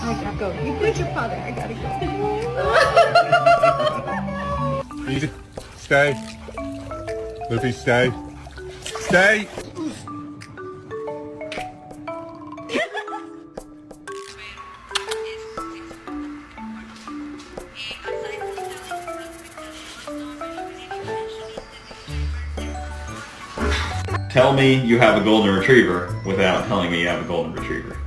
I gotta go. You put your father. I gotta go. Easy. Stay. Luffy, stay. Stay! Tell me you have a golden retriever without telling me you have a golden retriever.